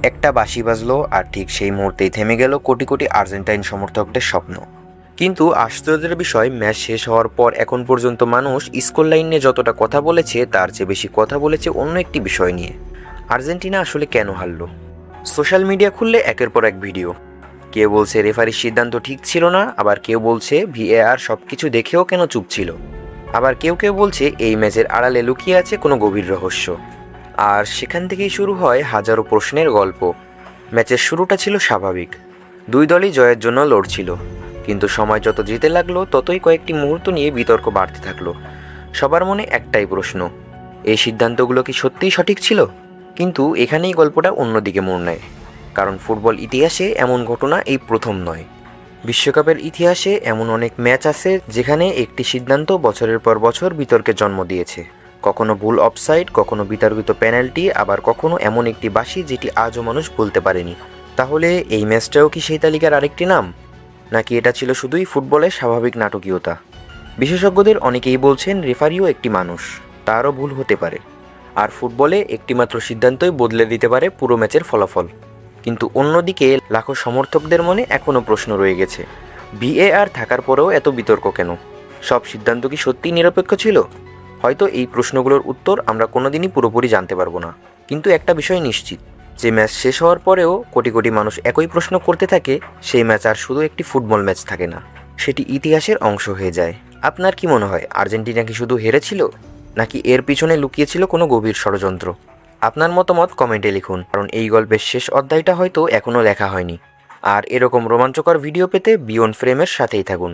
একটা বাঁশি বাজলো আর ঠিক সেই মুহূর্তেই থেমে গেল কোটি কোটি আর্জেন্টাইন সমর্থকদের স্বপ্ন। কিন্তু আশ্চর্যের বিষয়, ম্যাচ শেষ হওয়ার পর এখন পর্যন্ত মানুষ স্কোর লাইন নিয়ে যতটা কথা বলেছে তার চেয়ে বেশি কথা বলেছে অন্য একটি বিষয় নিয়ে। আর্জেন্টিনা আসলে কেন হারল? সোশ্যাল মিডিয়া খুললে একের পর এক ভিডিও। কেউ বলছে রেফারির সিদ্ধান্ত ঠিক ছিল না, আবার কেউ বলছে ভিএআর সব কিছু দেখেও কেন চুপ ছিল, আবার কেউ কেউ বলছে এই ম্যাচের আড়ালে লুকিয়ে আছে কোনো গভীর রহস্য। আর সেখান থেকেই শুরু হয় হাজারো প্রশ্নের গল্প। ম্যাচের শুরুটা ছিল স্বাভাবিক, দুই দলই জয়ের জন্য লড়ছিল। কিন্তু সময় যত যেতে লাগলো ততই কয়েকটি মুহূর্ত নিয়ে বিতর্ক বাড়তে থাকলো। সবার মনে একটাই প্রশ্ন, এই সিদ্ধান্তগুলো কি সত্যিই সঠিক ছিল? কিন্তু এখানেই গল্পটা অন্যদিকে মোড় নেয়। কারণ ফুটবল ইতিহাসে এমন ঘটনা এই প্রথম নয়। বিশ্বকাপের ইতিহাসে এমন অনেক ম্যাচ আছে যেখানে একটি সিদ্ধান্ত বছরের পর বছর বিতর্কের জন্ম দিয়েছে। কখনো ভুল অফসাইড, কখনো বিতর্কিত পেনাল্টি, আবার কখনো এমন একটি বাঁশি যেটি আজও মানুষ বলতে পারেনি। তাহলে এই ম্যাচটাও কি সেই তালিকার আরেকটি নাম, নাকি এটা ছিল শুধুই ফুটবলের স্বাভাবিক নাটকীয়তা? বিশেষজ্ঞদের অনেকেই বলছেন রেফারিও একটি মানুষ, তারও ভুল হতে পারে। আর ফুটবলে একটিমাত্র সিদ্ধান্তই বদলে দিতে পারে পুরো ম্যাচের ফলাফল। কিন্তু অন্যদিকে লাখো সমর্থকদের মনে এখনও প্রশ্ন রয়ে গেছে, ভিএআর থাকার পরেও এত বিতর্ক কেন? সব সিদ্ধান্ত কি সত্যিই নিরপেক্ষ ছিল? হয়তো এই প্রশ্নগুলোর উত্তর আমরা কোনোদিনই পুরোপুরি জানতে পারবো না। কিন্তু একটা বিষয় নিশ্চিত, যে ম্যাচ শেষ হওয়ার পরেও কোটি কোটি মানুষ একই প্রশ্ন করতে থাকে, সেই ম্যাচ আর শুধু একটি ফুটবল ম্যাচ থাকে না, সেটি ইতিহাসের অংশ হয়ে যায়। আপনার কি মনে হয়, আর্জেন্টিনা কি শুধু হেরেছিল, নাকি এর পিছনে লুকিয়েছিল কোনো গভীর ষড়যন্ত্র? আপনার মতামত কমেন্টে লিখুন, কারণ এই গল্পের শেষ অধ্যায়টা হয়তো এখনও লেখা হয়নি। আর এরকম রোমাঞ্চকর ভিডিও পেতে বিয়ন্ড ফ্রেমের সাথেই থাকুন।